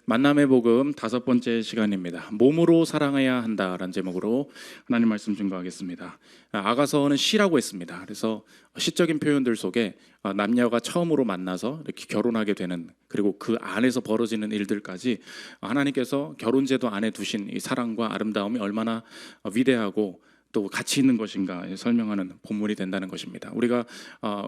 만남의 복음 5번째 시간입니다. 몸으로 사랑해야 한다라는 제목으로 하나님 말씀 증거하겠습니다. 아가서는 시라고 했습니다. 그래서 시적인 표현들 속에 남녀가 처음으로 만나서 이렇게 결혼하게 되는, 그리고 그 안에서 벌어지는 일들까지 하나님께서 결혼제도 안에 두신 이 사랑과 아름다움이 얼마나 위대하고 또 가치 있는 것인가 설명하는 본문이 된다는 것입니다. 우리가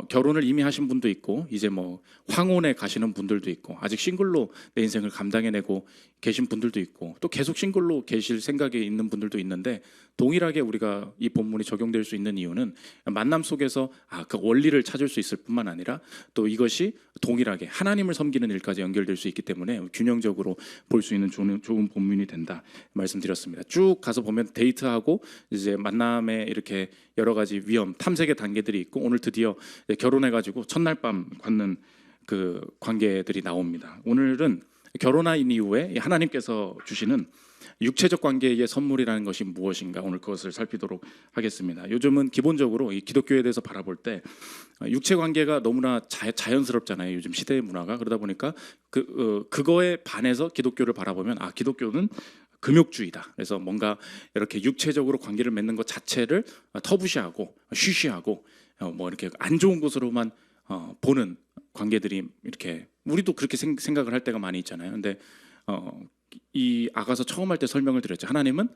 결혼을 이미 하신 분도 있고, 이제 뭐 황혼에 가시는 분들도 있고, 아직 싱글로 내 인생을 감당해내고 계신 분들도 있고, 또 계속 싱글로 계실 생각이 있는 분들도 있는데, 동일하게 우리가 이 본문이 적용될 수 있는 이유는 만남 속에서 그 원리를 찾을 수 있을 뿐만 아니라 또 이것이 동일하게 하나님을 섬기는 일까지 연결될 수 있기 때문에 균형적으로 볼 수 있는 좋은 본문이 된다 말씀드렸습니다. 쭉 가서 보면 데이트하고 이제 만남에 이렇게 여러 가지 위험, 탐색의 단계들이 있고, 오늘 드디어 결혼해가지고 첫날 밤 갖는 그 관계들이 나옵니다. 오늘은 결혼한 이후에 하나님께서 주시는 육체적 관계의 선물이라는 것이 무엇인가, 오늘 그것을 살피도록 하겠습니다. 요즘은 기본적으로 이 기독교에 대해서 바라볼 때 육체 관계가 너무나 자연스럽잖아요. 요즘 시대의 문화가. 그러다 보니까 그거에 반해서 기독교를 바라보면 기독교는 금욕주의다. 그래서 뭔가 이렇게 육체적으로 관계를 맺는 것 자체를 터부시하고 쉬쉬하고 뭐 이렇게 안 좋은 곳으로만 보는 관계들이, 이렇게 우리도 그렇게 생각을 할 때가 많이 있잖아요. 근데 이 아가서 처음 할 때 설명을 드렸죠. 하나님은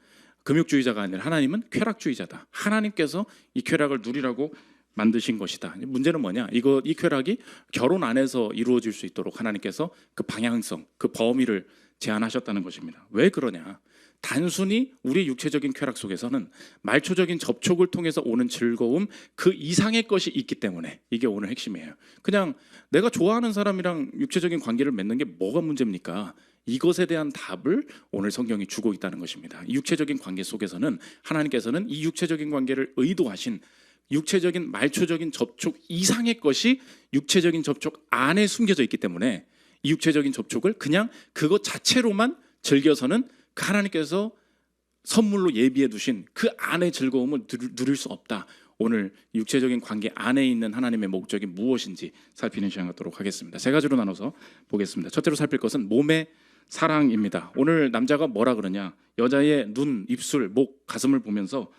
금욕주의자가 아니라 하나님은 쾌락주의자다. 하나님께서 이 쾌락을 누리라고 만드신 것이다. 문제는 뭐냐? 이 쾌락이 결혼 안에서 이루어질 수 있도록 하나님께서 그 방향성, 그 범위를 제한하셨다는 것입니다. 왜 그러냐? 단순히 우리 육체적인 쾌락 속에서는 말초적인 접촉을 통해서 오는 즐거움, 그 이상의 것이 있기 때문에, 이게 오늘 핵심이에요. 그냥 내가 좋아하는 사람이랑 육체적인 관계를 맺는 게 뭐가 문제입니까? 이것에 대한 답을 오늘 성경이 주고 있다는 것입니다. 육체적인 관계 속에서는 하나님께서는 이 육체적인 관계를 의도하신 육체적인 말초적인 접촉 이상의 것이 육체적인 접촉 안에 숨겨져 있기 때문에, 이 육체적인 접촉을 그냥 그것 자체로만 즐겨서는 그 하나님께서 선물로 예비해 두신 그 안의 즐거움을 누릴 수 없다. 오늘 육체적인 관계 안에 있는 하나님의 목적이 무엇인지 살피는 시간 갖도록 하겠습니다. 세 가지로 나눠서 보겠습니다. 첫째로 살필 것은 몸의 사랑입니다. 오늘 남자가 뭐라 그러냐? 여자의 눈, 입술, 목, 가슴을 보면서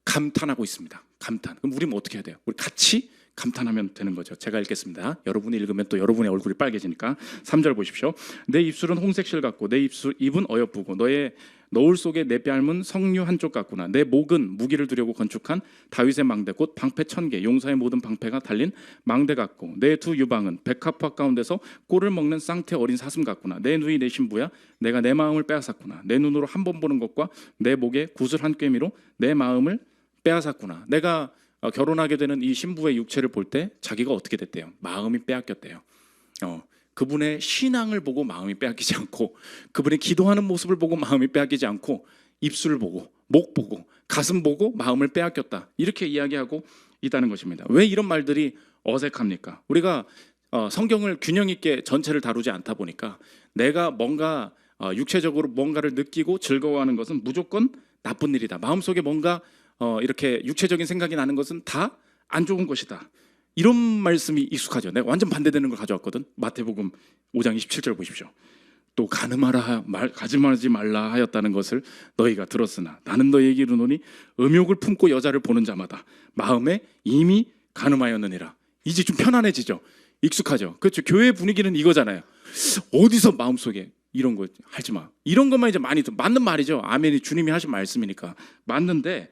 감탄하고 있습니다. 감탄. 그럼 우리 뭐 어떻게 해야 돼요? 우리 같이 감탄하면 되는 거죠. 제가 읽겠습니다. 여러분이 읽으면 또 여러분의 얼굴이 빨개지니까 3절 보십시오. 내 입술은 홍색실 같고 내 입은 어여쁘고 너의 너울 속에 내 뺨은 석류 한쪽 같구나. 내 목은 무기를 두려고 건축한 다윗의 망대 곧 방패 1000개 용사의 모든 방패가 달린 망대 같고 내 두 유방은 백합화 가운데서 꼴을 먹는 쌍태 어린 사슴 같구나. 내 눈이 내 신부야. 내가 내 마음을 빼앗았구나. 내 눈으로 한 번 보는 것과 내 목에 구슬 한 꿰미로 내 마음을 빼앗았구나. 내가 결혼하게 되는 이 신부의 육체를 볼 때 자기가 어떻게 됐대요? 마음이 빼앗겼대요. 그분의 신앙을 보고 마음이 빼앗기지 않고, 그분의 기도하는 모습을 보고 마음이 빼앗기지 않고, 입술을 보고 목 보고 가슴 보고 마음을 빼앗겼다. 이렇게 이야기하고 있다는 것입니다. 왜 이런 말들이 어색합니까? 우리가 성경을 균형 있게 전체를 다루지 않다 보니까 내가 뭔가 육체적으로 뭔가를 느끼고 즐거워하는 것은 무조건 나쁜 일이다. 마음속에 뭔가 이렇게 육체적인 생각이 나는 것은 다 안 좋은 것이다. 이런 말씀이 익숙하죠. 내가 완전 반대되는 걸 가져왔거든. 마태복음 5장 27절 보십시오. 또 가늠하지 말라 하였다는 것을 너희가 들었으나 나는 너희에게 이르노니 음욕을 품고 여자를 보는 자마다 마음에 이미 가늠하였느니라. 이제 좀 편안해지죠. 익숙하죠. 그렇죠. 교회 분위기는 이거잖아요. 어디서 마음속에 이런 거 하지 마. 이런 것만 이제 많이 맞는 말이죠. 아멘이 주님이 하신 말씀이니까 맞는데,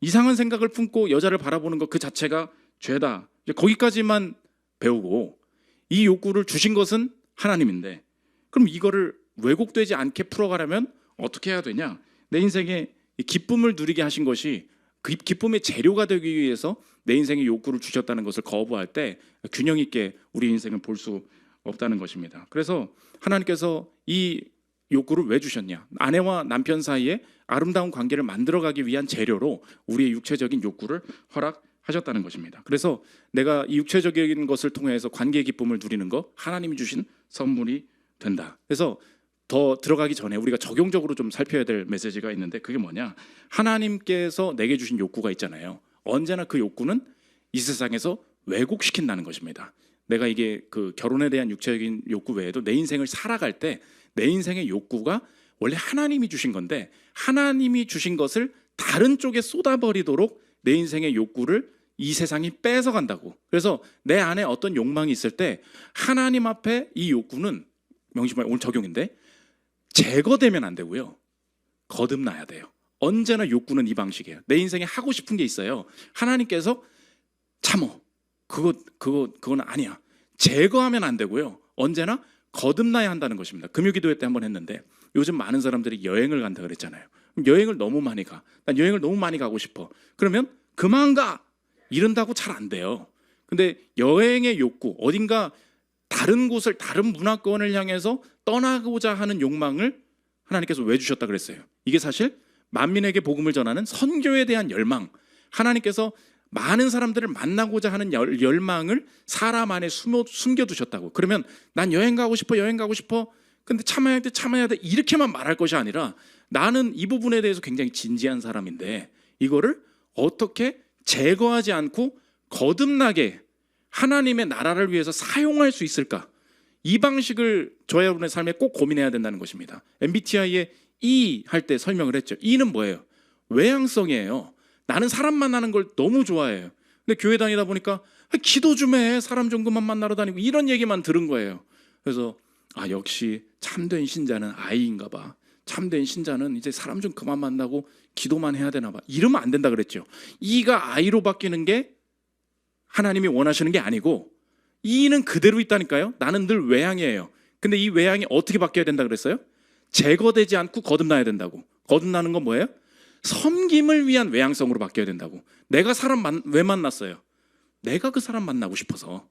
이상한 생각을 품고 여자를 바라보는 것 그 자체가 죄다. 거기까지만 배우고 이 욕구를 주신 것은 하나님인데, 그럼 이거를 왜곡되지 않게 풀어가려면 어떻게 해야 되냐? 내 인생에 기쁨을 누리게 하신 것이 그 기쁨의 재료가 되기 위해서 내 인생에 욕구를 주셨다는 것을 거부할 때 균형 있게 우리 인생을 볼 수 없다는 것입니다. 그래서 하나님께서 이 욕구를 왜 주셨냐? 아내와 남편 사이에 아름다운 관계를 만들어가기 위한 재료로 우리의 육체적인 욕구를 허락하셨다는 것입니다. 그래서 내가 이 육체적인 것을 통해서 관계의 기쁨을 누리는 거 하나님이 주신 선물이 된다. 그래서 더 들어가기 전에 우리가 적용적으로 좀 살펴야 될 메시지가 있는데, 그게 뭐냐? 하나님께서 내게 주신 욕구가 있잖아요. 언제나 그 욕구는 이 세상에서 왜곡시킨다는 것입니다. 내가 이게 그 결혼에 대한 육체적인 욕구 외에도 내 인생을 살아갈 때 내 인생의 욕구가 원래 하나님이 주신 건데 하나님이 주신 것을 다른 쪽에 쏟아버리도록 내 인생의 욕구를 이 세상이 뺏어간다고. 그래서 내 안에 어떤 욕망이 있을 때 하나님 앞에 이 욕구는 명심하여 오늘 적용인데 제거되면 안 되고요. 거듭나야 돼요. 언제나 욕구는 이 방식이에요. 내 인생에 하고 싶은 게 있어요. 하나님께서 참어. 그건 아니야. 제거하면 안 되고요. 언제나 거듭나야 한다는 것입니다. 금요기도회 때 한번 했는데 요즘 많은 사람들이 여행을 간다 그랬잖아요. 여행을 너무 많이 가. 난 여행을 너무 많이 가고 싶어. 그러면 그만 가. 이런다고 잘 안 돼요. 근데 여행의 욕구, 어딘가 다른 곳을 다른 문화권을 향해서 떠나고자 하는 욕망을 하나님께서 왜 주셨다 그랬어요? 이게 사실 만민에게 복음을 전하는 선교에 대한 열망, 하나님께서 많은 사람들을 만나고자 하는 열망을 사람 안에 숨겨두셨다고. 그러면 난 여행 가고 싶어, 여행 가고 싶어. 근데 참아야 돼, 참아야 돼. 이렇게만 말할 것이 아니라 나는 이 부분에 대해서 굉장히 진지한 사람인데 이거를 어떻게 제거하지 않고 거듭나게 하나님의 나라를 위해서 사용할 수 있을까? 이 방식을 저와 여러분의 삶에 꼭 고민해야 된다는 것입니다. MBTI의 E 할 때 설명을 했죠. E는 뭐예요? 외향성이에요. 나는 사람 만나는 걸 너무 좋아해요. 근데 교회 다니다 보니까 기도 좀 해. 사람 좀 그만 만나러 다니고 이런 얘기만 들은 거예요. 그래서 역시 참된 신자는 I인가 봐. 참된 신자는 이제 사람 좀 그만 만나고 기도만 해야 되나 봐. 이러면 안 된다 그랬죠. E가 I로 바뀌는 게 하나님이 원하시는 게 아니고 E는 그대로 있다니까요. 나는 늘 외향이에요. 근데 이 외향이 어떻게 바뀌어야 된다 그랬어요? 제거되지 않고 거듭나야 된다고. 거듭나는 건 뭐예요? 섬김을 위한 외향성으로 바뀌어야 된다고. 내가 사람 왜 만났어요? 내가 그 사람 만나고 싶어서.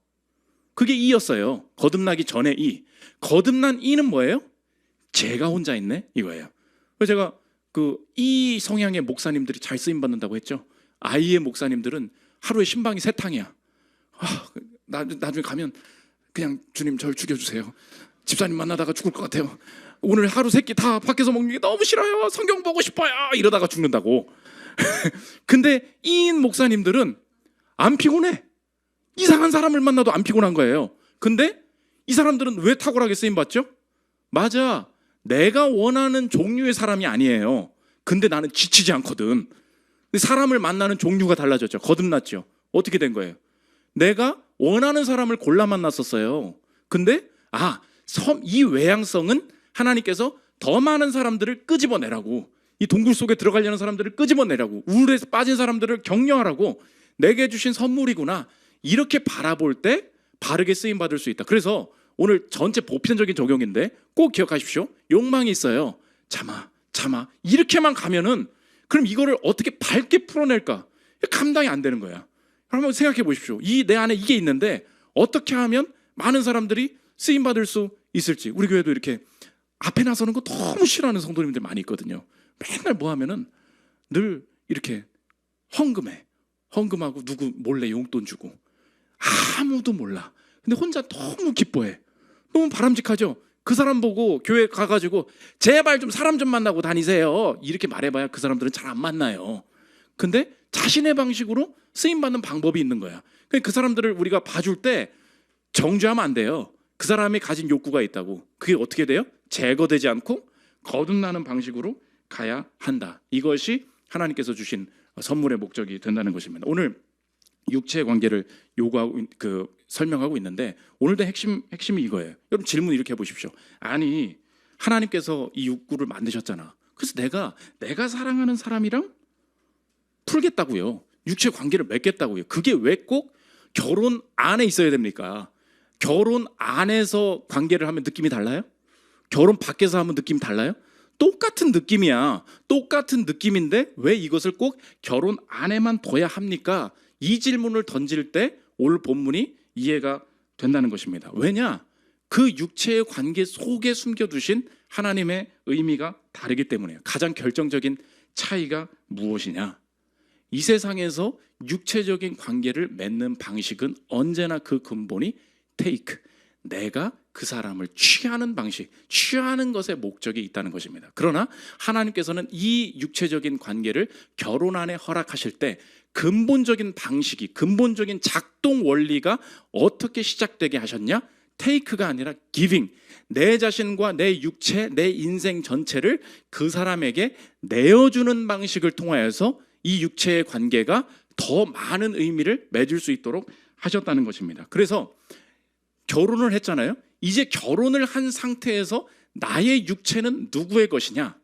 그게 E였어요. 거듭나기 전에 E. 거듭난 E는 뭐예요? 제가 혼자 있네 이거예요. 그래서 제가 그 E 성향의 목사님들이 잘 쓰임 받는다고 했죠. I의 목사님들은 하루에 신방이 3탕이야. 나중에 가면 그냥 주님 저를 죽여주세요. 집사님 만나다가 죽을 것 같아요. 오늘 하루 3끼 다 밖에서 먹는 게 너무 싫어요. 성경 보고 싶어요. 이러다가 죽는다고. 근데 E인 목사님들은 안 피곤해. 이상한 사람을 만나도 안 피곤한 거예요. 근데 이 사람들은 왜 탁월하게 쓰임받죠? 맞아. 내가 원하는 종류의 사람이 아니에요. 근데 나는 지치지 않거든. 근데 사람을 만나는 종류가 달라졌죠. 거듭났죠. 어떻게 된 거예요? 내가 원하는 사람을 골라 만났었어요. 근데 이 외향성은 하나님께서 더 많은 사람들을 끄집어내라고, 이 동굴 속에 들어가려는 사람들을 끄집어내라고, 우울에서 빠진 사람들을 격려하라고 내게 주신 선물이구나. 이렇게 바라볼 때 바르게 쓰임받을 수 있다. 그래서 오늘 전체 보편적인 적용인데 꼭 기억하십시오. 욕망이 있어요. 참아. 이렇게만 가면은 그럼 이거를 어떻게 밝게 풀어낼까? 감당이 안 되는 거야. 한번 생각해 보십시오. 내 안에 이게 있는데 어떻게 하면 많은 사람들이 쓰임받을 수 있을지. 우리 교회도 이렇게 앞에 나서는 거 너무 싫어하는 성도님들 많이 있거든요. 맨날 뭐 하면은 늘 이렇게 헌금하고 누구 몰래 용돈 주고 아무도 몰라. 근데 혼자 너무 기뻐해. 너무 바람직하죠. 그 사람 보고 교회 가가지고 제발 좀 사람 좀 만나고 다니세요. 이렇게 말해봐야 그 사람들은 잘 안 만나요. 근데 자신의 방식으로 쓰임받는 방법이 있는 거야. 그 사람들을 우리가 봐줄 때 정죄하면 안 돼요. 그 사람이 가진 욕구가 있다고. 그게 어떻게 돼요? 제거되지 않고 거듭나는 방식으로 가야 한다. 이것이 하나님께서 주신 선물의 목적이 된다는 것입니다. 오늘 육체의 관계를 설명하고 있는데 오늘도 핵심이 이거예요. 여러분 질문 이렇게 해보십시오. 아니 하나님께서 이 욕구를 만드셨잖아. 그래서 내가 사랑하는 사람이랑 풀겠다고요. 육체 관계를 맺겠다고요. 그게 왜 꼭 결혼 안에 있어야 됩니까? 결혼 안에서 관계를 하면 느낌이 달라요? 결혼 밖에서 하면 느낌이 달라요? 똑같은 느낌이야. 똑같은 느낌인데 왜 이것을 꼭 결혼 안에만 둬야 합니까? 이 질문을 던질 때 오늘 본문이 이해가 된다는 것입니다. 왜냐? 그 육체의 관계 속에 숨겨두신 하나님의 의미가 다르기 때문이에요. 가장 결정적인 차이가 무엇이냐? 이 세상에서 육체적인 관계를 맺는 방식은 언제나 그 근본이 take, 내가 그 사람을 취하는 방식, 취하는 것에 목적이 있다는 것입니다. 그러나 하나님께서는 이 육체적인 관계를 결혼 안에 허락하실 때 근본적인 방식이, 근본적인 작동 원리가 어떻게 시작되게 하셨냐? take가 아니라 giving. 내 자신과 내 육체, 내 인생 전체를 그 사람에게 내어주는 방식을 통하여서 이 육체의 관계가 더 많은 의미를 맺을 수 있도록 하셨다는 것입니다. 그래서 결혼을 했잖아요. 이제 결혼을 한 상태에서 나의 육체는 누구의 것이냐?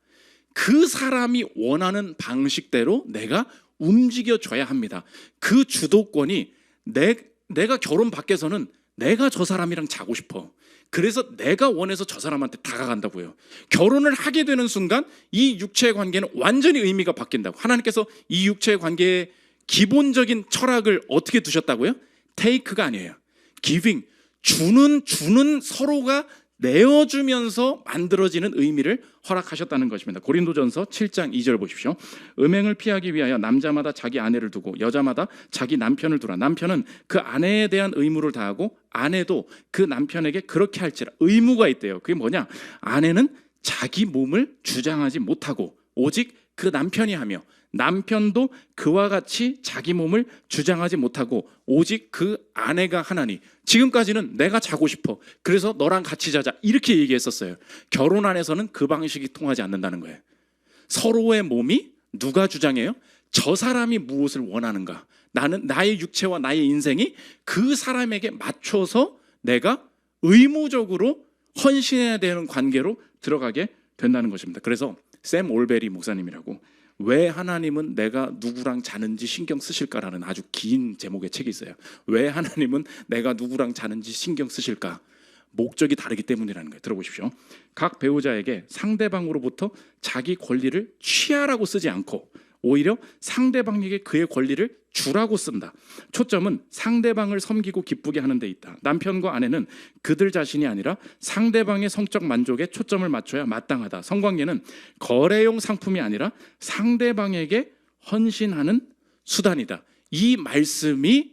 그 사람이 원하는 방식대로 내가 움직여줘야 합니다. 그 주도권이 내가 결혼 밖에서는 내가 저 사람이랑 자고 싶어. 그래서 내가 원해서 저 사람한테 다가간다고요. 결혼을 하게 되는 순간 이 육체의 관계는 완전히 의미가 바뀐다고. 하나님께서 이 육체의 관계의 기본적인 철학을 어떻게 두셨다고요? take가 아니에요. giving. 주는 서로가 내어주면서 만들어지는 의미를 허락하셨다는 것입니다. 고린도전서 7장 2절 보십시오. 음행을 피하기 위하여 남자마다 자기 아내를 두고 여자마다 자기 남편을 두라. 남편은 그 아내에 대한 의무를 다하고 아내도 그 남편에게 그렇게 할지라. 의무가 있대요. 그게 뭐냐? 아내는 자기 몸을 주장하지 못하고 오직 그 남편이 하며 남편도 그와 같이 자기 몸을 주장하지 못하고 오직 그 아내가 하나니. 지금까지는 내가 자고 싶어. 그래서 너랑 같이 자자. 이렇게 얘기했었어요. 결혼 안에서는 그 방식이 통하지 않는다는 거예요. 서로의 몸이 누가 주장해요? 저 사람이 무엇을 원하는가? 나는 나의 육체와 나의 인생이 그 사람에게 맞춰서 내가 의무적으로 헌신해야 되는 관계로 들어가게 된다는 것입니다. 그래서 샘 올베리 목사님이라고 왜 하나님은 내가 누구랑 자는지 신경 쓰실까라는 아주 긴 제목의 책이 있어요. 왜 하나님은 내가 누구랑 자는지 신경 쓰실까? 목적이 다르기 때문이라는 거예요. 들어보십시오. 각 배우자에게 상대방으로부터 자기 권리를 취하라고 쓰지 않고 오히려 상대방에게 그의 권리를 주라고 쓴다. 초점은 상대방을 섬기고 기쁘게 하는 데 있다. 남편과 아내는 그들 자신이 아니라 상대방의 성적 만족에 초점을 맞춰야 마땅하다. 성관계는 거래용 상품이 아니라 상대방에게 헌신하는 수단이다. 이 말씀이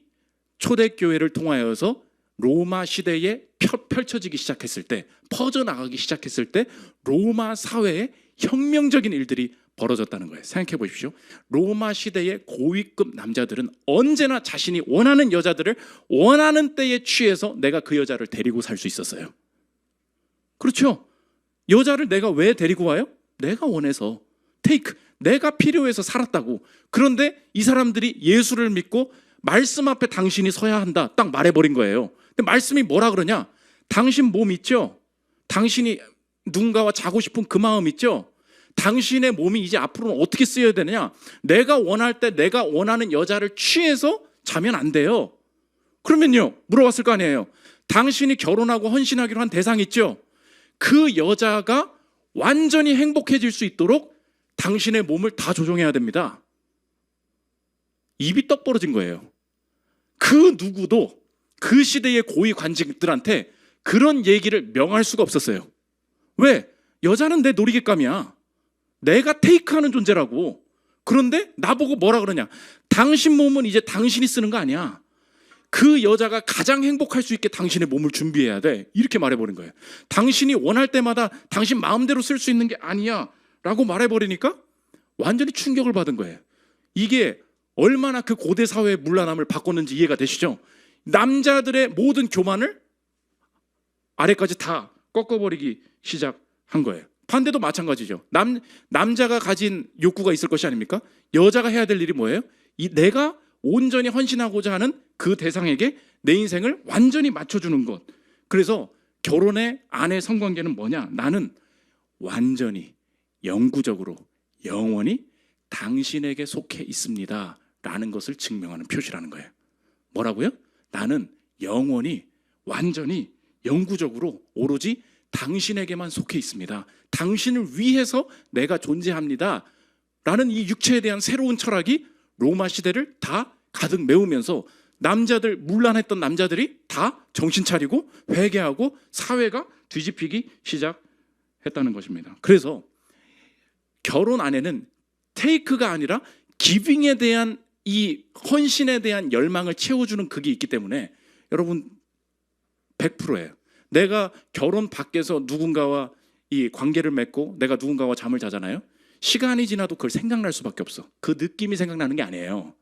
초대교회를 통하여서 로마 시대에 펼쳐지기 시작했을 때, 퍼져나가기 시작했을 때 로마 사회에 혁명적인 일들이 벌어졌다는 거예요. 생각해 보십시오. 로마 시대의 고위급 남자들은 언제나 자신이 원하는 여자들을 원하는 때에 취해서 내가 그 여자를 데리고 살 수 있었어요. 그렇죠? 여자를 내가 왜 데리고 와요? 내가 원해서. take. 내가 필요해서 살았다고. 그런데 이 사람들이 예수를 믿고 말씀 앞에 당신이 서야 한다. 딱 말해버린 거예요. 근데 말씀이 뭐라 그러냐? 당신 몸 있죠? 당신이 누군가와 자고 싶은 그 마음 있죠? 당신의 몸이 이제 앞으로는 어떻게 쓰여야 되느냐? 내가 원할 때 내가 원하는 여자를 취해서 자면 안 돼요. 그러면요, 물어봤을 거 아니에요. 당신이 결혼하고 헌신하기로 한 대상 있죠? 그 여자가 완전히 행복해질 수 있도록 당신의 몸을 다 조종해야 됩니다. 입이 떡 벌어진 거예요. 그 누구도 그 시대의 고위 관직들한테 그런 얘기를 명할 수가 없었어요. 왜? 여자는 내 놀이객감이야. 내가 테이크하는 존재라고. 그런데 나보고 뭐라 그러냐? 당신 몸은 이제 당신이 쓰는 거 아니야. 그 여자가 가장 행복할 수 있게 당신의 몸을 준비해야 돼. 이렇게 말해버린 거예요. 당신이 원할 때마다 당신 마음대로 쓸 수 있는 게 아니야 라고 말해버리니까 완전히 충격을 받은 거예요. 이게 얼마나 그 고대 사회의 문화남을 바꿨는지 이해가 되시죠? 남자들의 모든 교만을 아래까지 다 꺾어버리기 시작한 거예요. 반대도 마찬가지죠. 남자가 가진 욕구가 있을 것이 아닙니까? 여자가 해야 될 일이 뭐예요? 내가 온전히 헌신하고자 하는 그 대상에게 내 인생을 완전히 맞춰주는 것. 그래서 결혼의 아내 성관계는 뭐냐? 나는 완전히 영구적으로 영원히 당신에게 속해 있습니다 라는 것을 증명하는 표시라는 거예요. 뭐라고요? 나는 영원히 완전히 영구적으로 오로지 당신에게만 속해 있습니다. 당신을 위해서 내가 존재합니다 라는 이 육체에 대한 새로운 철학이 로마 시대를 다 가득 메우면서 남자들, 문란했던 남자들이 다 정신 차리고 회개하고 사회가 뒤집히기 시작했다는 것입니다. 그래서 결혼 안에는 테이크가 아니라 기빙에 대한 이 헌신에 대한 열망을 채워주는 그게 있기 때문에 여러분 100%예요. 내가 결혼 밖에서 누군가와 이 관계를 맺고 내가 누군가와 잠을 자잖아요. 시간이 지나도 그걸 생각날 수밖에 없어. 그 느낌이 생각나는 게 아니에요.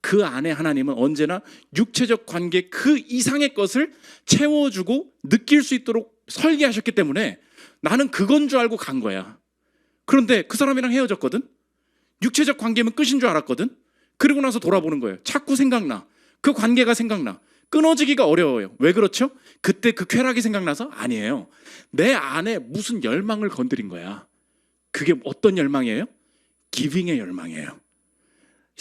그 안에 하나님은 언제나 육체적 관계 그 이상의 것을 채워주고 느낄 수 있도록 설계하셨기 때문에 나는 그건 줄 알고 간 거야. 그런데 그 사람이랑 헤어졌거든. 육체적 관계면 끝인 줄 알았거든. 그리고 나서 돌아보는 거예요. 자꾸 생각나. 그 관계가 생각나. 끊어지기가 어려워요. 왜 그렇죠? 그때 그 쾌락이 생각나서? 아니에요. 내 안에 무슨 열망을 건드린 거야. 그게 어떤 열망이에요? 기빙의 열망이에요.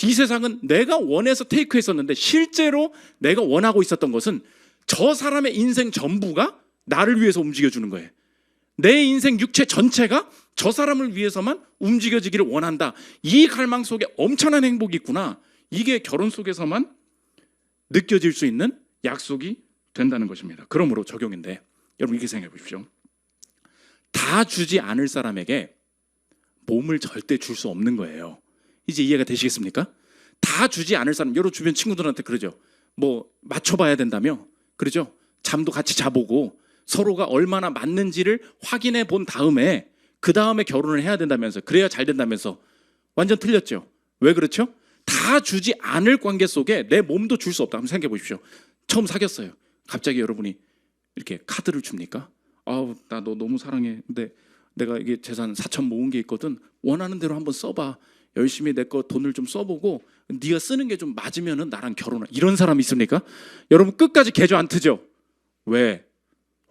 이 세상은 내가 원해서 테이크했었는데 실제로 내가 원하고 있었던 것은 저 사람의 인생 전부가 나를 위해서 움직여주는 거예요. 내 인생 육체 전체가 저 사람을 위해서만 움직여지기를 원한다. 이 갈망 속에 엄청난 행복이 있구나. 이게 결혼 속에서만 느껴질 수 있는 약속이 된다는 것입니다. 그러므로 적용인데 여러분 이렇게 생각해 보십시오. 다 주지 않을 사람에게 몸을 절대 줄 수 없는 거예요. 이제 이해가 되시겠습니까? 다 주지 않을 사람, 여러 주변 친구들한테 그러죠. 뭐 맞춰봐야 된다며, 그러죠. 잠도 같이 자보고 서로가 얼마나 맞는지를 확인해 본 다음에 그 다음에 결혼을 해야 된다면서, 그래야 잘 된다면서. 완전 틀렸죠. 왜 그렇죠? 다 주지 않을 관계 속에 내 몸도 줄 수 없다. 한번 생각해 보십시오. 처음 사귀었어요. 갑자기 여러분이 이렇게 카드를 줍니까? 아우 나 너 너무 사랑해. 근데 내가 이게 재산 4천 모은 게 있거든. 원하는 대로 한번 써봐. 열심히 내 거 돈을 좀 써보고 네가 쓰는 게 좀 맞으면은 나랑 결혼해. 이런 사람 있습니까? 여러분 끝까지 계좌 안 트죠? 왜?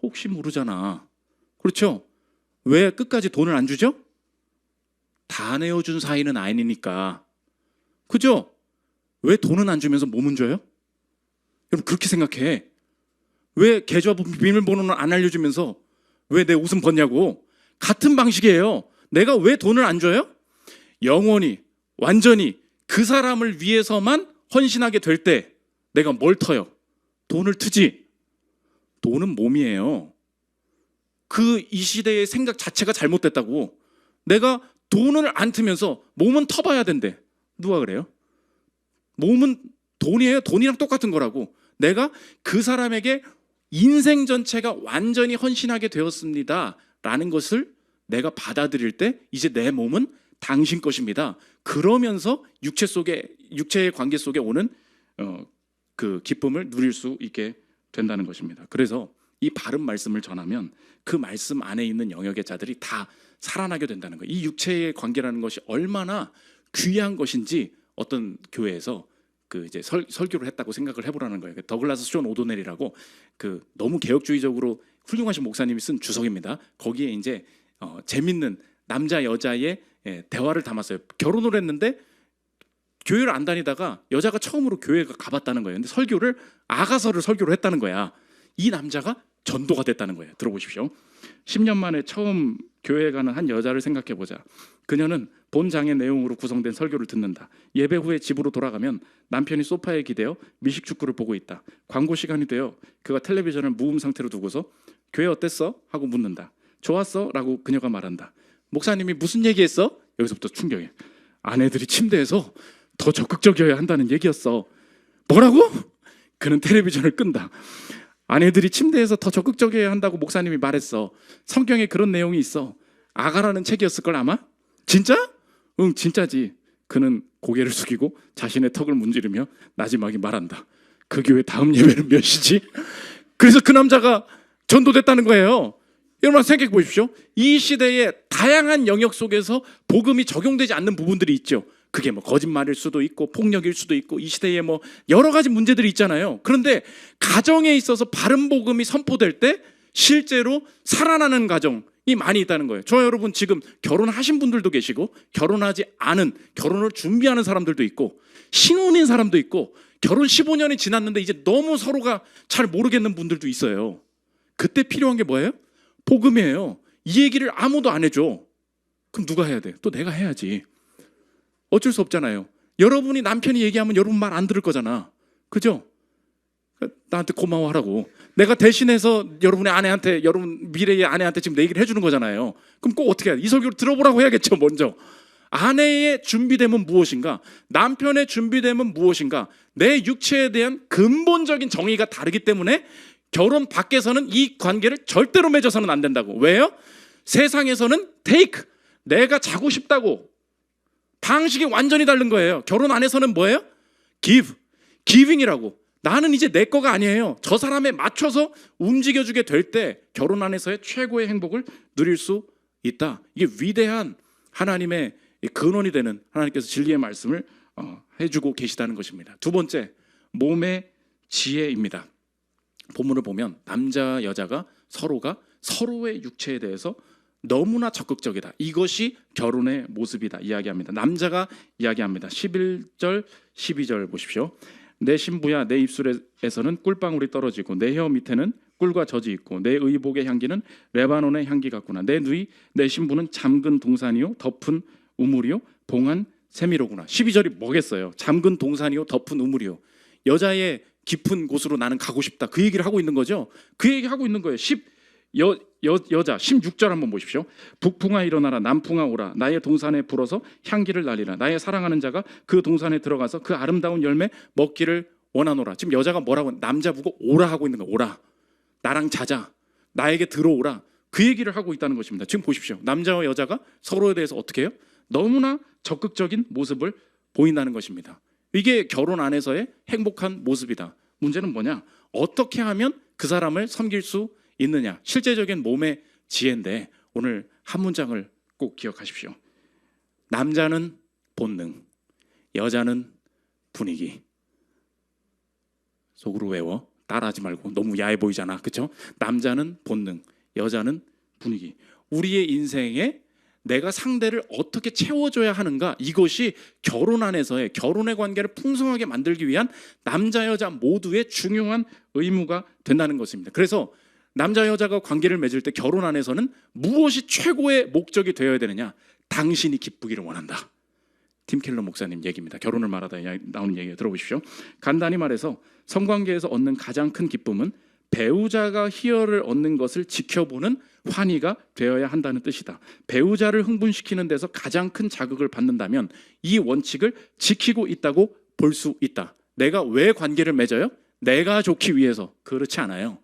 혹시 모르잖아. 그렇죠? 왜 끝까지 돈을 안 주죠? 다 내어준 사이는 아니니까. 그죠? 왜 돈은 안 주면서 몸은 줘요? 여러분 그렇게 생각해. 왜 계좌 비밀번호는 안 알려주면서 왜 내 웃음 벗냐고. 같은 방식이에요. 내가 왜 돈을 안 줘요? 영원히 완전히 그 사람을 위해서만 헌신하게 될 때 내가 뭘 터요? 돈을 트지. 돈은 몸이에요. 그 이 시대의 생각 자체가 잘못됐다고. 내가 돈을 안 트면서 몸은 터봐야 된대. 누가 그래요? 몸은 돈이에요. 돈이랑 똑같은 거라고. 내가 그 사람에게 인생 전체가 완전히 헌신하게 되었습니다 라는 것을 내가 받아들일 때 이제 내 몸은 당신 것입니다. 그러면서 육체의 관계 속에 오는 그 기쁨을 누릴 수 있게 된다는 것입니다. 그래서 이 바른 말씀을 전하면 그 말씀 안에 있는 영역의 자들이 다 살아나게 된다는 거예요. 이 육체의 관계라는 것이 얼마나 귀한 것인지 어떤 교회에서 그 이제 설교를 했다고 생각을 해보라는 거예요. 더글라스 존 오도넬이라고 그 너무 개혁주의적으로 훌륭하신 목사님이 쓴 주석입니다. 거기에 이제 재밌는 남자 여자의 대화를 담았어요. 결혼을 했는데 교회를 안 다니다가 여자가 처음으로 교회에 가봤다는 거예요. 근데 아가서를 설교를 했다는 거야. 이 남자가 전도가 됐다는 거예요. 들어보십시오. 10년 만에 처음 교회에 가는 한 여자를 생각해 보자. 그녀는 본 장의 내용으로 구성된 설교를 듣는다. 예배 후에 집으로 돌아가면 남편이 소파에 기대어 미식축구를 보고 있다. 광고 시간이 되어 그가 텔레비전을 무음 상태로 두고서 교회 어땠어? 하고 묻는다. 좋았어? 라고 그녀가 말한다. 목사님이 무슨 얘기했어? 여기서부터 충격이에요. 아내들이 침대에서 더 적극적이어야 한다는 얘기였어. 뭐라고? 그는 텔레비전을 끈다. 아내들이 침대에서 더 적극적이어야 한다고 목사님이 말했어. 성경에 그런 내용이 있어. 아가라는 책이었을 걸 아마? 진짜? 응, 진짜지. 그는 고개를 숙이고 자신의 턱을 문지르며 나지막이 말한다. 그 교회 다음 예배는 몇 시지? 그래서 그 남자가 전도됐다는 거예요. 여러분 생각해 보십시오. 이 시대의 다양한 영역 속에서 복음이 적용되지 않는 부분들이 있죠. 그게 뭐 거짓말일 수도 있고 폭력일 수도 있고 이 시대에 뭐 여러 가지 문제들이 있잖아요. 그런데 가정에 있어서 바른 복음이 선포될 때 실제로 살아나는 가정이 많이 있다는 거예요. 저 여러분 지금 결혼하신 분들도 계시고 결혼하지 않은 결혼을 준비하는 사람들도 있고 신혼인 사람도 있고 결혼 15년이 지났는데 이제 너무 서로가 잘 모르겠는 분들도 있어요. 그때 필요한 게 뭐예요? 복음이에요. 이 얘기를 아무도 안 해줘. 그럼 누가 해야 돼? 또 내가 해야지. 어쩔 수 없잖아요. 여러분이 남편이 얘기하면 여러분 말 안 들을 거잖아. 그죠? 나한테 고마워하라고. 내가 대신해서 여러분의 아내한테, 여러분 미래의 아내한테 지금 내 얘기를 해주는 거잖아요. 그럼 꼭 어떻게 해야 돼? 이 설교를 들어보라고 해야겠죠, 먼저. 아내의 준비됨은 무엇인가? 남편의 준비됨은 무엇인가? 내 육체에 대한 근본적인 정의가 다르기 때문에 결혼 밖에서는 이 관계를 절대로 맺어서는 안 된다고. 왜요? 세상에서는 테이크, 내가 자고 싶다고. 방식이 완전히 다른 거예요. 결혼 안에서는 뭐예요? 기빙이라고. 나는 이제 내 거가 아니에요. 저 사람에 맞춰서 움직여주게 될 때 결혼 안에서의 최고의 행복을 누릴 수 있다. 이게 위대한 하나님의 근원이 되는 하나님께서 진리의 말씀을 해주고 계시다는 것입니다. 두 번째, 몸의 지혜입니다. 본문을 보면 남자 여자가 서로의 육체에 대해서 너무나 적극적이다. 이것이 결혼의 모습이다 이야기합니다. 남자가 이야기합니다. 11절 12절 보십시오. 내 신부야, 내 입술에서는 꿀방울이 떨어지고 내 혀 밑에는 꿀과 젖이 있고 내 의복의 향기는 레바논의 향기 같구나. 내 신부는 잠근 동산이요 덮은 우물이요 봉한 세미로구나. 12절이 뭐겠어요? 잠근 동산이요 덮은 우물이요. 여자의 깊은 곳으로 나는 가고 싶다. 그 얘기를 하고 있는 거죠. 그 얘기 하고 있는 거예요. 여자 16절 한번 보십시오. 북풍아 일어나라, 남풍아 오라. 나의 동산에 불어서 향기를 날리라. 나의 사랑하는 자가 그 동산에 들어가서 그 아름다운 열매 먹기를 원하노라. 지금 여자가 뭐라고 남자 보고 오라 하고 있는 거예요. 오라. 나랑 자자. 나에게 들어오라. 그 얘기를 하고 있다는 것입니다. 지금 보십시오. 남자와 여자가 서로에 대해서 어떻게 해요? 너무나 적극적인 모습을 보인다는 것입니다. 이게 결혼 안에서의 행복한 모습이다. 문제는 뭐냐? 어떻게 하면 그 사람을 섬길 수 있느냐? 실제적인 몸의 지혜인데 오늘 한 문장을 꼭 기억하십시오. 남자는 본능, 여자는 분위기. 속으로 외워. 따라하지 말고. 너무 야해 보이잖아. 그렇죠? 남자는 본능, 여자는 분위기. 우리의 인생에 내가 상대를 어떻게 채워줘야 하는가, 이것이 결혼 안에서의 결혼의 관계를 풍성하게 만들기 위한 남자 여자 모두의 중요한 의무가 된다는 것입니다. 그래서 남자 여자가 관계를 맺을 때 결혼 안에서는 무엇이 최고의 목적이 되어야 되느냐? 당신이 기쁘기를 원한다. 팀 켈러 목사님 얘기입니다. 결혼을 말하다 나오는 얘기 들어보십시오. 간단히 말해서 성관계에서 얻는 가장 큰 기쁨은 배우자가 희열을 얻는 것을 지켜보는 환희가 되어야 한다는 뜻이다. 배우자를 흥분시키는 데서 가장 큰 자극을 받는다면 이 원칙을 지키고 있다고 볼 수 있다. 내가 왜 관계를 맺어요? 내가 좋기 위해서. 그렇지 않아요.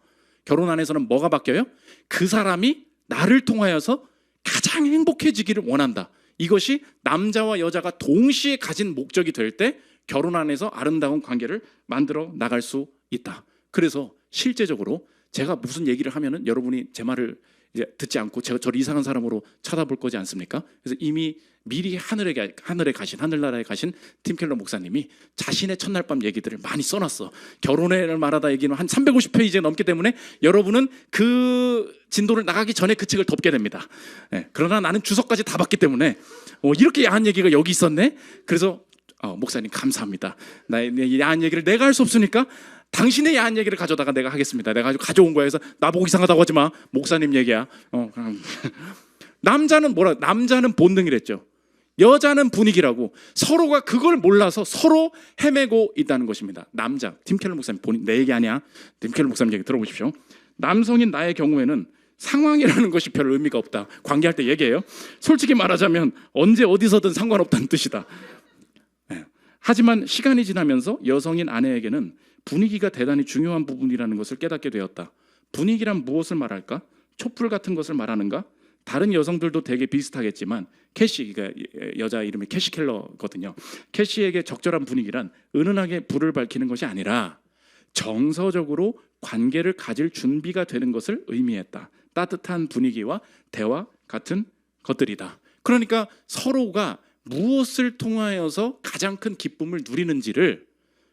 결혼 안에서는 뭐가 바뀌어요? 그 사람이 나를 통하여서 가장 행복해지기를 원한다. 이것이 남자와 여자가 동시에 가진 목적이 될 때 결혼 안에서 아름다운 관계를 만들어 나갈 수 있다. 그래서 실제적으로 제가 무슨 얘기를 하면은 여러분이 제 말을 이제 듣지 않고 제가 저를 이상한 사람으로 쳐다볼 거지 않습니까? 그래서 이미 미리 하늘나라에 가신 팀 켈러 목사님이 자신의 첫날 밤 얘기들을 많이 써놨어. 결혼을 말하다 얘기는 한 350페이지에 넘기 때문에 여러분은 그 진도를 나가기 전에 그 책을 덮게 됩니다. 네, 그러나 나는 주석까지 다 봤기 때문에 이렇게 야한 얘기가 여기 있었네. 그래서 목사님 감사합니다. 나의 야한 얘기를 내가 할 수 없으니까 당신의 야한 얘기를 가져다가 내가 하겠습니다. 내가 가져온 거야. 해서 나보고 이상하다고 하지 마. 목사님 얘기야. 남자는 남자는 본능이랬죠. 여자는 분위기라고. 서로가 그걸 몰라서 서로 헤매고 있다는 것입니다. 남자, 팀 켈러 목사님 내 얘기 아니야. 팀 켈러 목사님 얘기 들어보십시오. 남성인 나의 경우에는 상황이라는 것이 별 의미가 없다. 관계할 때 얘기해요. 솔직히 말하자면 언제 어디서든 상관없다는 뜻이다. 네. 하지만 시간이 지나면서 여성인 아내에게는 분위기가 대단히 중요한 부분이라는 것을 깨닫게 되었다. 분위기란 무엇을 말할까? 촛불 같은 것을 말하는가? 다른 여성들도 되게 비슷하겠지만 그러니까 여자 이름이 캐시 켈러거든요. 캐시에게 적절한 분위기란 은은하게 불을 밝히는 것이 아니라 정서적으로 관계를 가질 준비가 되는 것을 의미했다. 따뜻한 분위기와 대화 같은 것들이다. 그러니까 서로가 무엇을 통하여서 가장 큰 기쁨을 누리는지를,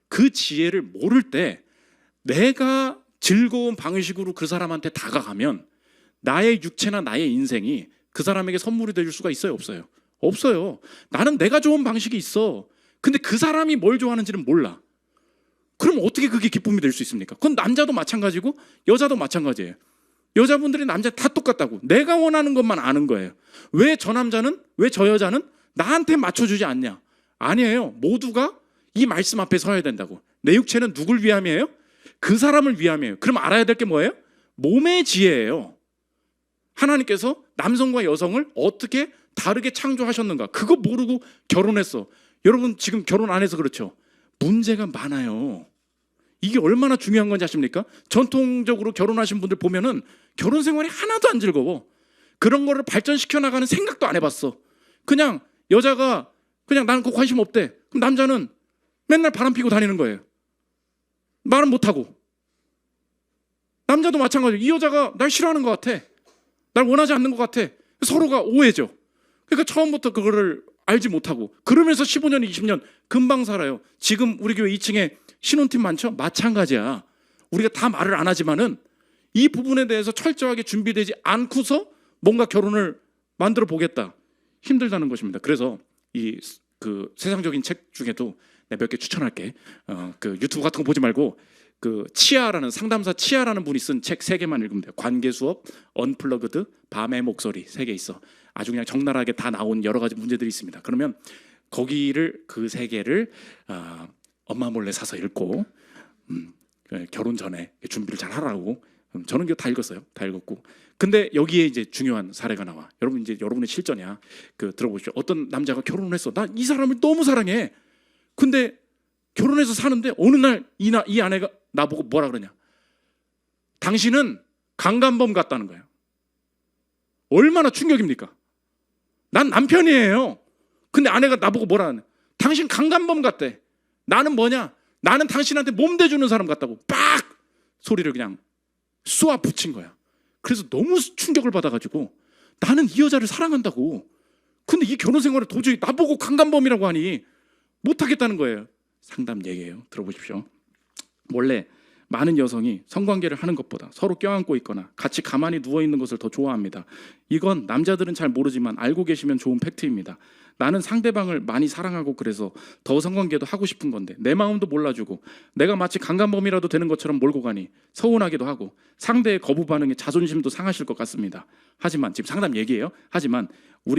그 지혜를 모를 때 내가 즐거운 방식으로 그 사람한테 다가가면 나의 육체나 나의 인생이 그 사람에게 선물이 될 수가 있어요? 없어요? 없어요. 나는 내가 좋은 방식이 있어. 근데 그 사람이 뭘 좋아하는지는 몰라. 그럼 어떻게 그게 기쁨이 될 수 있습니까? 그건 남자도 마찬가지고 여자도 마찬가지예요. 여자분들이 남자 다 똑같다고. 내가 원하는 것만 아는 거예요. 왜 저 남자는, 왜 저 여자는 나한테 맞춰주지 않냐? 아니에요. 모두가 이 말씀 앞에 서야 된다고. 내 육체는 누굴 위함이에요? 그 사람을 위함이에요. 그럼 알아야 될 게 뭐예요? 몸의 지혜예요. 하나님께서 남성과 여성을 어떻게 다르게 창조하셨는가, 그거 모르고 결혼했어. 여러분 지금 결혼 안 해서 그렇죠? 문제가 많아요. 이게 얼마나 중요한 건지 아십니까? 전통적으로 결혼하신 분들 보면은 결혼 생활이 하나도 안 즐거워. 그런 거를 발전시켜 나가는 생각도 안 해봤어. 그냥 여자가 그냥 나는 그 관심 없대. 그럼 남자는 맨날 바람 피고 다니는 거예요. 말은 못하고. 남자도 마찬가지예요. 이 여자가 날 싫어하는 것 같아. 날 원하지 않는 것 같아. 서로가 오해죠. 그러니까 처음부터 그거를 알지 못하고 그러면서 15년, 20년 금방 살아요. 지금 우리 교회 2층에 신혼팀 많죠? 마찬가지야. 우리가 다 말을 안 하지만은 이 부분에 대해서 철저하게 준비되지 않고서 뭔가 결혼을 만들어 보겠다. 힘들다는 것입니다. 그래서 그 세상적인 책 중에도 내가 몇 개 추천할게. 그 유튜브 같은 거 보지 말고 그 치아라는 상담사 치아라는 분이 쓴 책 3개만 읽으면 돼요. 관계 수업, 언플러그드, 밤의 목소리 3개 있어. 아주 그냥 적나라하게 다 나온 여러 가지 문제들이 있습니다. 그러면 거기를 그 3개를 엄마 몰래 사서 읽고 결혼 전에 준비를 잘 하라고. 저는 이거 다 읽었어요. 다 읽었고. 근데 여기에 이제 중요한 사례가 나와. 여러분 이제 여러분의 실전이야. 그 들어보십시오. 어떤 남자가 결혼을 했어. 나 이 사람을 너무 사랑해. 근데 결혼해서 사는데 어느 날 이 아내가 나보고 뭐라 그러냐. 당신은 강간범 같다는 거예요. 얼마나 충격입니까? 난 남편이에요. 근데 아내가 나보고 뭐라 하냐. 당신 강간범 같대. 나는 뭐냐? 나는 당신한테 몸 대주는 사람 같다고 빡 소리를 그냥 쏘아 붙인 거야. 그래서 너무 충격을 받아가지고 나는 이 여자를 사랑한다고. 근데 이 결혼 생활을 도저히 나보고 강간범이라고 하니 못하겠다는 거예요. 상담 얘기예요. 들어보십시오. 원래 많은 여성이 성관계를 하는 것보다 서로 껴안고 있거나 같이 가만히 누워있는 것을 더 좋아합니다. 이건 남자들은 잘 모르지만 알고 계시면 좋은 팩트입니다. 나는 상대방을 많이 사랑하고 그래서 더 성관계도 하고 싶은 건데 내 마음도 몰라주고 내가 마치 강간범이라도 되는 것처럼 몰고 가니 서운하기도 하고 상대의 거부 반응에 자존심도 상하실 것 같습니다. 하지만 지금 상담 얘기예요. 하지만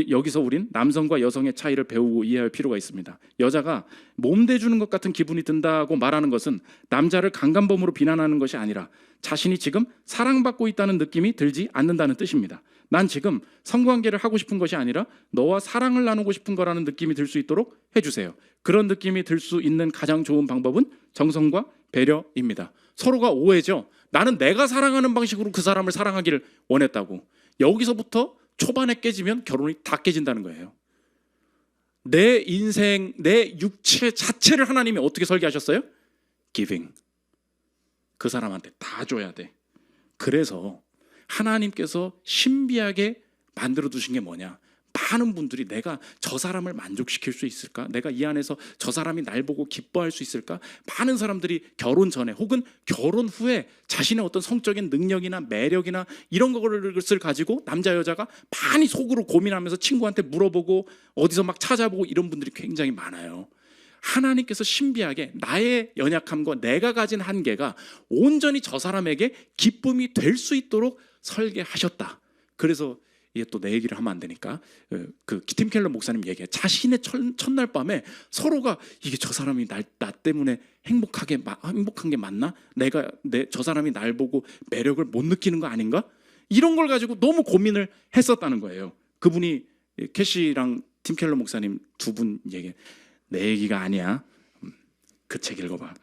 여기서 우린 남성과 여성의 차이를 배우고 이해할 필요가 있습니다. 여자가 몸 대주는 것 같은 기분이 든다고 말하는 것은 남자를 강간범으로 비난하는 것이 아니라 자신이 지금 사랑받고 있다는 느낌이 들지 않는다는 뜻입니다. 난 지금 성관계를 하고 싶은 것이 아니라 너와 사랑을 나누고 싶은 거라는 느낌이 들 수 있도록 해주세요. 그런 느낌이 들 수 있는 가장 좋은 방법은 정성과 배려입니다. 서로가 오해죠. 나는 내가 사랑하는 방식으로 그 사람을 사랑하기를 원했다고. 여기서부터 초반에 깨지면 결혼이 다 깨진다는 거예요. 내 인생, 내 육체 자체를 하나님이 어떻게 설계하셨어요? Giving. 그 사람한테 다 줘야 돼. 그래서 하나님께서 신비하게 만들어 두신 게 뭐냐? 많은 분들이 내가 저 사람을 만족시킬 수 있을까? 내가 이 안에서 저 사람이 날 보고 기뻐할 수 있을까? 많은 사람들이 결혼 전에 혹은 결혼 후에 자신의 어떤 성적인 능력이나 매력이나 이런 것을 가지고 남자 여자가 많이 속으로 고민하면서 친구한테 물어보고 어디서 막 찾아보고 이런 분들이 굉장히 많아요. 하나님께서 신비하게 나의 연약함과 내가 가진 한계가 온전히 저 사람에게 기쁨이 될 수 있도록 설계하셨다. 그래서 이게 또 내 얘기를 하면 안 되니까 그 팀 켈러 목사님 얘기해. 자신의 첫날 밤에 서로가 이게 저 사람이 나 때문에 행복한 게 맞나? 저 사람이 날 보고 매력을 못 느끼는 거 아닌가? 이런 걸 가지고 너무 고민을 했었다는 거예요. 그분이 캐시랑 팀 켈러 목사님 두 분 얘기해. 내 얘기가 아니야. 그 책 읽어봐.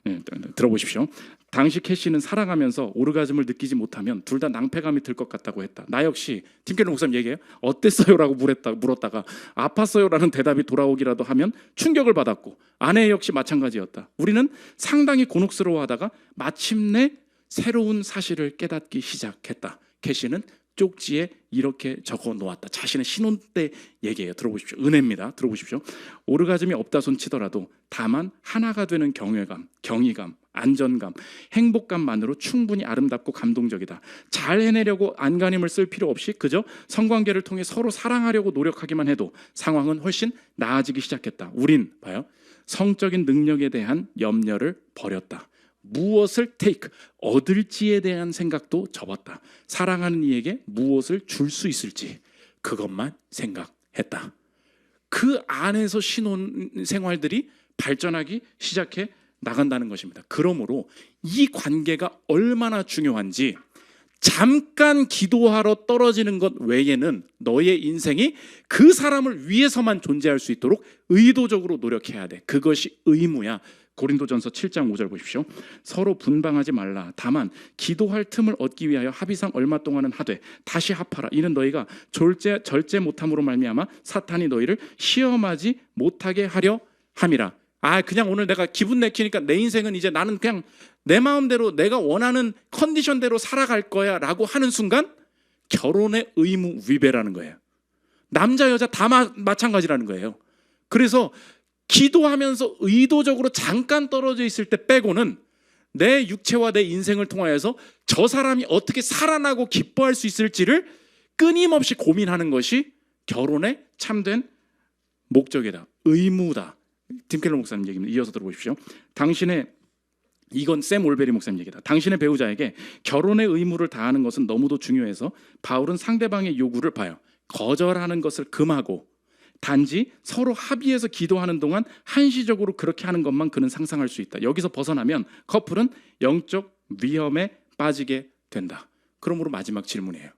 들어보십시오. 당시 캐시는 살아가면서 오르가즘을 느끼지 못하면 둘 다 낭패감이 들 것 같다고 했다. 나 역시 팀켈러 목사님 얘기해요. 어땠어요라고 물었다가 아팠어요라는 대답이 돌아오기라도 하면 충격을 받았고 아내 역시 마찬가지였다. 우리는 상당히 곤혹스러워하다가 마침내 새로운 사실을 깨닫기 시작했다. 캐시는 쪽지에 이렇게 적어 놓았다. 자신의 신혼 때 얘기예요. 들어보십시오. 은혜입니다. 들어보십시오. 오르가즘이 없다 손 치더라도 다만 하나가 되는 경외감, 경이감, 안전감, 행복감만으로 충분히 아름답고 감동적이다. 잘 해내려고 안간힘을 쓸 필요 없이 그저 성관계를 통해 서로 사랑하려고 노력하기만 해도 상황은 훨씬 나아지기 시작했다. 우린 봐요. 성적인 능력에 대한 염려를 버렸다. 무엇을 얻을지에 대한 생각도 접었다. 사랑하는 이에게 무엇을 줄 수 있을지 그것만 생각했다. 그 안에서 신혼 생활들이 발전하기 시작해 나간다는 것입니다. 그러므로 이 관계가 얼마나 중요한지 잠깐 기도하러 떨어지는 것 외에는 너의 인생이 그 사람을 위해서만 존재할 수 있도록 의도적으로 노력해야 돼. 그것이 의무야. 고린도전서 7장 5절 보십시오. 서로 분방하지 말라. 다만 기도할 틈을 얻기 위하여 합의상 얼마 동안은 하되 다시 합하라. 이는 너희가 절제 못함으로 말미암아 사탄이 너희를 시험하지 못하게 하려 함이라. 그냥 오늘 내가 기분 내키니까 내 인생은 이제 나는 그냥 내 마음대로 내가 원하는 컨디션대로 살아갈 거야 라고 하는 순간 결혼의 의무 위배라는 거예요. 남자 여자 다 마찬가지라는 거예요. 그래서 기도하면서 의도적으로 잠깐 떨어져 있을 때 빼고는 내 육체와 내 인생을 통하여서 저 사람이 어떻게 살아나고 기뻐할 수 있을지를 끊임없이 고민하는 것이 결혼의 참된 목적이다. 의무다. 팀 켈러 목사님 얘기입니다. 이어서 들어보십시오. 이건 샘 올베리 목사님 얘기다. 당신의 배우자에게 결혼의 의무를 다하는 것은 너무도 중요해서 바울은 상대방의 요구를 봐요. 거절하는 것을 금하고 단지 서로 합의해서 기도하는 동안 한시적으로 그렇게 하는 것만 그는 상상할 수 있다. 여기서 벗어나면 커플은 영적 위험에 빠지게 된다. 그러므로 마지막 질문이에요.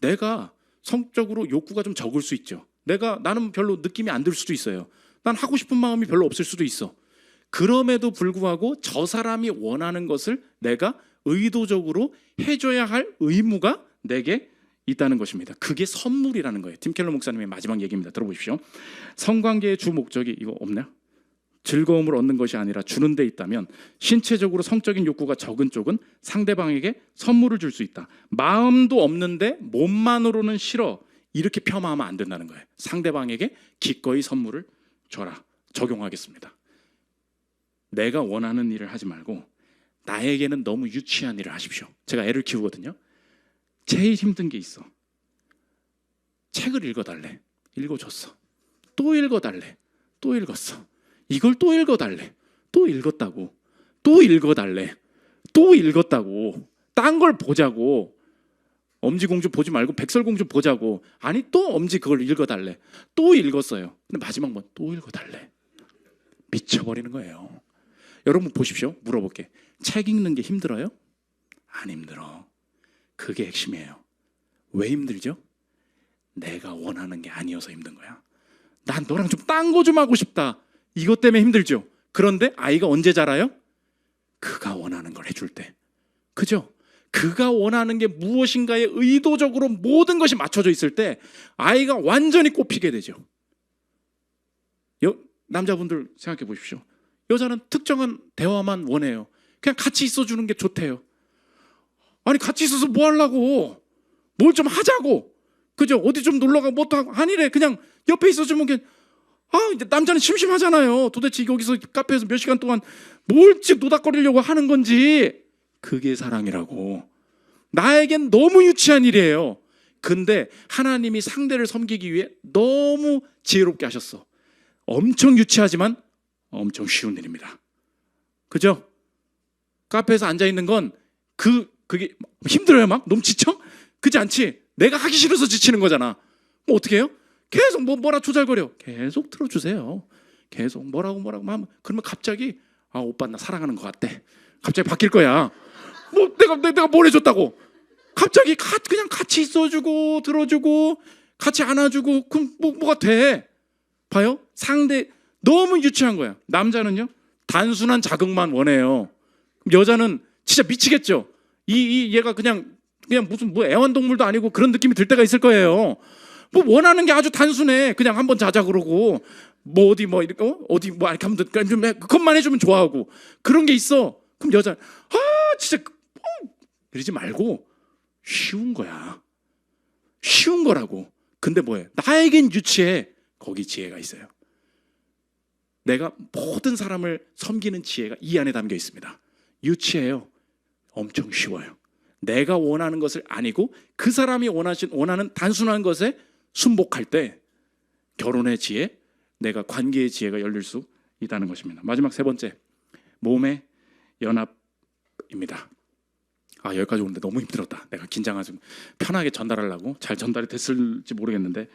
내가 성적으로 욕구가 좀 적을 수 있죠. 나는 별로 느낌이 안 들 수도 있어요. 난 하고 싶은 마음이 별로 없을 수도 있어. 그럼에도 불구하고 저 사람이 원하는 것을 내가 의도적으로 해줘야 할 의무가 내게 있다는 것입니다. 그게 선물이라는 거예요. 팀 켈러 목사님의 마지막 얘기입니다. 들어보십시오. 성관계의 주 목적이 이거 없나요? 즐거움을 얻는 것이 아니라 주는 데 있다면 신체적으로 성적인 욕구가 적은 쪽은 상대방에게 선물을 줄 수 있다. 마음도 없는데 몸만으로는 싫어. 이렇게 폄하하면 안 된다는 거예요. 상대방에게 기꺼이 선물을 줘라. 적용하겠습니다. 내가 원하는 일을 하지 말고 나에게는 너무 유치한 일을 하십시오. 제가 애를 키우거든요. 제일 힘든 게 있어. 책을 읽어달래. 읽어줬어. 또 읽어달래. 또 읽었어. 이걸 또 읽어달래. 또 읽었다고. 또 읽어달래. 또 읽었다고. 딴 걸 보자고. 엄지공주 보지 말고 백설공주 보자고. 아니 또 엄지 그걸 읽어달래. 또 읽었어요. 근데 마지막 번 또 읽어달래. 미쳐버리는 거예요. 여러분 보십시오. 물어볼게. 책 읽는 게 힘들어요? 안 힘들어. 그게 핵심이에요. 왜 힘들죠? 내가 원하는 게 아니어서 힘든 거야. 난 너랑 좀 딴 거 좀 하고 싶다. 이것 때문에 힘들죠. 그런데 아이가 언제 자라요? 그가 원하는 걸 해줄 때. 그죠? 그가 원하는 게 무엇인가에 의도적으로 모든 것이 맞춰져 있을 때 아이가 완전히 꼽히게 되죠. 남자분들 생각해 보십시오. 여자는 특정한 대화만 원해요. 그냥 같이 있어주는 게 좋대요. 아니 같이 있어서 뭐 하려고. 뭘 좀 하자고. 그죠? 어디 좀 놀러가고 뭐 하고 아니래. 그냥 옆에 있어주면 그냥 이제 남자는 심심하잖아요. 도대체 여기서 카페에서 몇 시간 동안 뭘지 노닥거리려고 하는 건지. 그게 사랑이라고. 나에겐 너무 유치한 일이에요. 근데 하나님이 상대를 섬기기 위해 너무 지혜롭게 하셨어. 엄청 유치하지만 엄청 쉬운 일입니다. 그죠? 카페에서 앉아있는 건 그게 힘들어요. 막 너무 지쳐? 그렇지 않지? 내가 하기 싫어서 지치는 거잖아. 뭐 어떻게 해요? 계속 뭐라 조잘거려. 계속 틀어주세요. 계속 뭐라고 하면 그러면 갑자기 오빠 나 사랑하는 것 같대. 갑자기 바뀔 거야. 뭐 내가 뭘 해줬다고. 갑자기 그냥 같이 있어주고 들어주고 같이 안아주고 그럼 뭐가 돼. 봐요. 상대 너무 유치한 거야. 남자는요 단순한 자극만 원해요. 여자는 진짜 미치겠죠. 얘가 그냥 무슨 애완동물도 아니고 그런 느낌이 들 때가 있을 거예요. 뭐 원하는 게 아주 단순해. 그냥 한번 자자 그러고 어디 이렇게 하면 좀 그것만 해주면 좋아하고 그런 게 있어. 그럼 여자 진짜 이러지 말고 쉬운 거야. 쉬운 거라고. 근데 뭐해? 나에겐 유치해. 거기 지혜가 있어요. 내가 모든 사람을 섬기는 지혜가 이 안에 담겨 있습니다. 유치해요. 엄청 쉬워요. 내가 원하는 것을 아니고 그 사람이 원하는 단순한 것에 순복할 때 결혼의 지혜, 내가 관계의 지혜가 열릴 수 있다는 것입니다. 마지막 세 번째, 몸의 연합입니다. 여기까지 오는데 너무 힘들었다. 내가 긴장하지 편하게 전달하려고 잘 전달이 됐을지 모르겠는데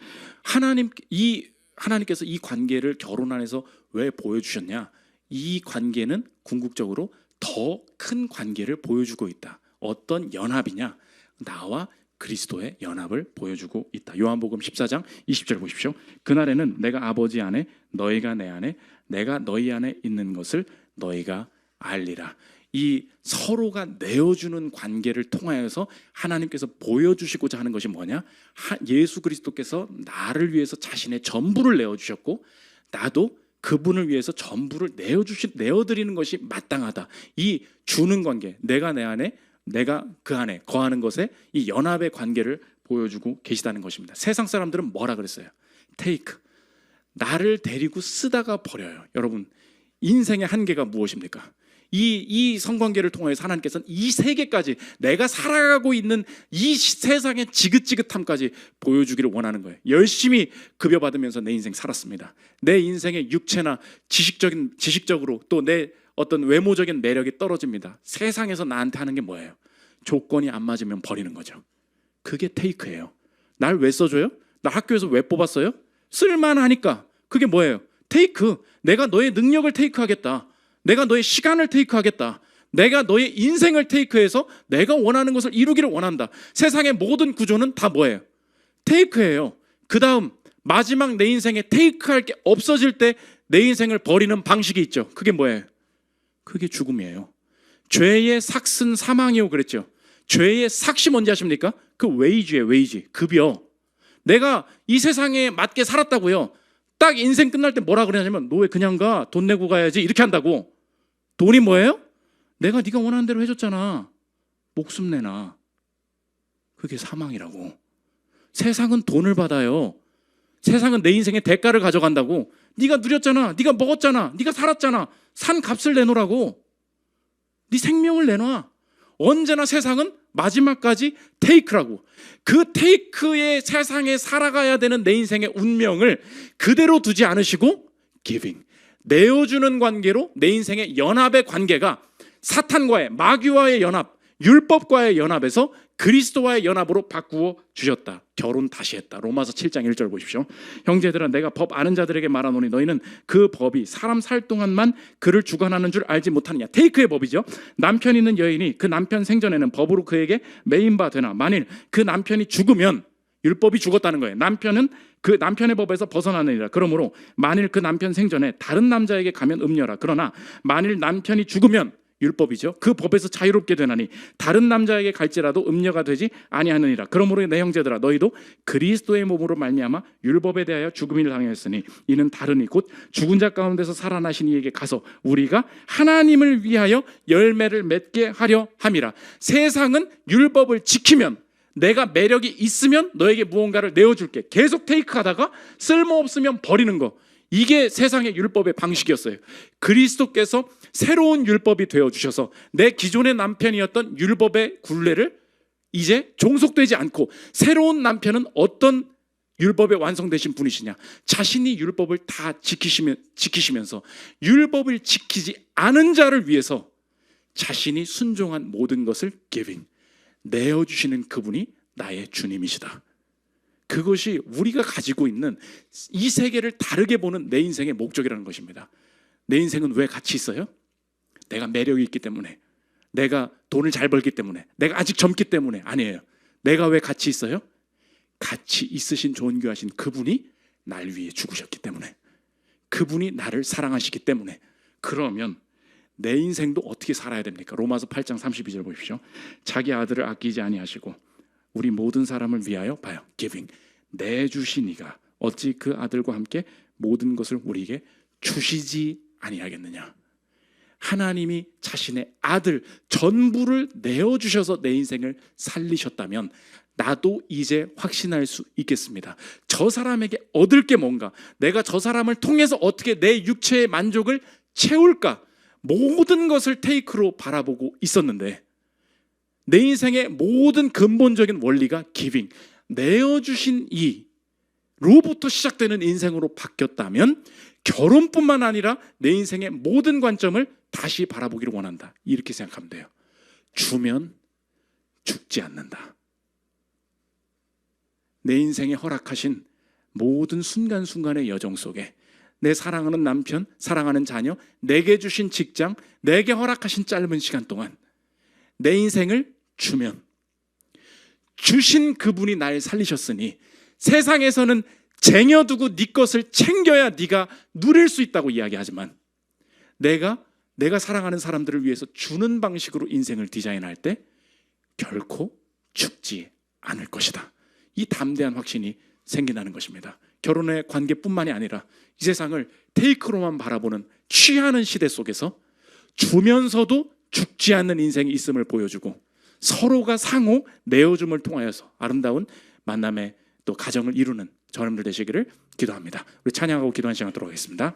하나님께서 이 관계를 결혼 안에서 왜 보여주셨냐? 이 관계는 궁극적으로 더 큰 관계를 보여주고 있다. 어떤 연합이냐? 나와 그리스도의 연합을 보여주고 있다. 요한복음 14장 20절 보십시오. 그날에는 내가 아버지 안에 너희가 내 안에 내가 너희 안에 있는 것을 너희가 알리라. 이 서로가 내어주는 관계를 통하여서 하나님께서 보여주시고자 하는 것이 뭐냐? 예수 그리스도께서 나를 위해서 자신의 전부를 내어주셨고 나도 그분을 위해서 전부를 내어드리는 것이 마땅하다. 이 주는 관계, 내가 내 안에, 내가 그 안에 거하는 것에 이 연합의 관계를 보여주고 계시다는 것입니다. 세상 사람들은 뭐라 그랬어요? 테이크. 나를 데리고 쓰다가 버려요. 여러분, 인생의 한계가 무엇입니까? 이 성관계를 통해서 하나님께서는 이 세계까지, 내가 살아가고 있는 이 세상의 지긋지긋함까지 보여주기를 원하는 거예요. 열심히 급여받으면서 내 인생 살았습니다. 내 인생의 육체나 지식적으로 또 내 어떤 외모적인 매력이 떨어집니다. 세상에서 나한테 하는 게 뭐예요? 조건이 안 맞으면 버리는 거죠. 그게 테이크예요. 날 왜 써줘요? 나 학교에서 왜 뽑았어요? 쓸만하니까. 그게 뭐예요? 테이크. 내가 너의 능력을 테이크하겠다. 내가 너의 시간을 테이크하겠다. 내가 너의 인생을 테이크해서 내가 원하는 것을 이루기를 원한다. 세상의 모든 구조는 다 뭐예요? 테이크예요. 그 다음 마지막 내 인생에 테이크할 게 없어질 때 내 인생을 버리는 방식이 있죠. 그게 뭐예요? 그게 죽음이에요. 죄의 삭은 사망이요 그랬죠. 죄의 삭이 뭔지 아십니까? 그 웨이지예요. 웨이지, 급여. 내가 이 세상에 맞게 살았다고요. 딱 인생 끝날 때 뭐라 그러냐면, 너 왜 그냥 가? 돈 내고 가야지. 이렇게 한다고. 돈이 뭐예요? 내가 네가 원하는 대로 해줬잖아. 목숨 내놔. 그게 사망이라고. 세상은 돈을 받아요. 세상은 내 인생의 대가를 가져간다고. 네가 누렸잖아. 네가 먹었잖아. 네가 살았잖아. 산 값을 내놓으라고. 네 생명을 내놔. 언제나 세상은 마지막까지 테이크라고. 그 테이크의 세상에 살아가야 되는 내 인생의 운명을 그대로 두지 않으시고 giving, 내어주는 관계로 내 인생의 연합의 관계가 사탄과의, 마귀와의 연합, 율법과의 연합에서 그리스도와의 연합으로 바꾸어 주셨다. 결혼 다시 했다. 로마서 7장 1절 보십시오. 형제들아, 내가 법 아는 자들에게 말하노니 너희는 그 법이 사람 살 동안만 그를 주관하는 줄 알지 못하느냐. 테이크의 법이죠. 남편 있는 여인이 그 남편 생전에는 법으로 그에게 매인 바 되나, 만일 그 남편이 죽으면, 율법이 죽었다는 거예요. 남편은 그 남편의 법에서 벗어나느니라. 그러므로 만일 그 남편 생전에 다른 남자에게 가면 음녀라. 그러나 만일 남편이 죽으면, 율법이죠, 그 법에서 자유롭게 되나니 다른 남자에게 갈지라도 음녀가 되지 아니하느니라. 그러므로 내 형제들아, 너희도 그리스도의 몸으로 말미암아 율법에 대하여 죽음을 당하였으니 이는 다르니 곧 죽은 자 가운데서 살아나신 이에게 가서 우리가 하나님을 위하여 열매를 맺게 하려 함이라. 세상은 율법을 지키면, 내가 매력이 있으면 너에게 무언가를 내어줄게. 계속 테이크하다가 쓸모없으면 버리는 거. 이게 세상의 율법의 방식이었어요. 그리스도께서 새로운 율법이 되어주셔서 내 기존의 남편이었던 율법의 굴레를 이제 종속되지 않고, 새로운 남편은 어떤 율법에 완성되신 분이시냐, 자신이 율법을 다 지키시면서 율법을 지키지 않은 자를 위해서 자신이 순종한 모든 것을 giving, 내어주시는 그분이 나의 주님이시다. 그것이 우리가 가지고 있는 이 세계를 다르게 보는 내 인생의 목적이라는 것입니다. 내 인생은 왜 가치 있어요? 내가 매력이 있기 때문에, 내가 돈을 잘 벌기 때문에, 내가 아직 젊기 때문에 아니에요. 내가 왜 가치 있어요? 가치 있으신 존귀하신 그분이 날 위해 죽으셨기 때문에, 그분이 나를 사랑하시기 때문에. 그러면 내 인생도 어떻게 살아야 됩니까? 로마서 8장 32절 보십시오. 자기 아들을 아끼지 아니하시고 우리 모든 사람을 위하여 봐요, giving, 내주시니가 어찌 그 아들과 함께 모든 것을 우리에게 주시지 아니하겠느냐. 하나님이 자신의 아들 전부를 내어주셔서 내 인생을 살리셨다면 나도 이제 확신할 수 있겠습니다. 저 사람에게 얻을 게 뭔가, 내가 저 사람을 통해서 어떻게 내 육체의 만족을 채울까, 모든 것을 테이크로 바라보고 있었는데 내 인생의 모든 근본적인 원리가 giving, 내어주신 이로부터 시작되는 인생으로 바뀌었다면 결혼뿐만 아니라 내 인생의 모든 관점을 다시 바라보기를 원한다. 이렇게 생각하면 돼요. 주면 죽지 않는다. 내 인생에 허락하신 모든 순간순간의 여정 속에 내 사랑하는 남편, 사랑하는 자녀, 내게 주신 직장, 내게 허락하신 짧은 시간 동안 내 인생을 주면, 주신 그분이 날 살리셨으니 세상에서는 쟁여두고 네 것을 챙겨야 네가 누릴 수 있다고 이야기하지만, 내가 사랑하는 사람들을 위해서 주는 방식으로 인생을 디자인할 때 결코 죽지 않을 것이다. 이 담대한 확신이 생긴다는 것입니다. 결혼의 관계뿐만이 아니라 이 세상을 테이크로만 바라보는 취하는 시대 속에서 주면서도 죽지 않는 인생이 있음을 보여주고 서로가 상호 내어줌을 통하여서 아름다운 만남의 또 가정을 이루는 저님들 되시기를 기도합니다. 우리 찬양하고 기도하는 시간 갖도록 하겠습니다.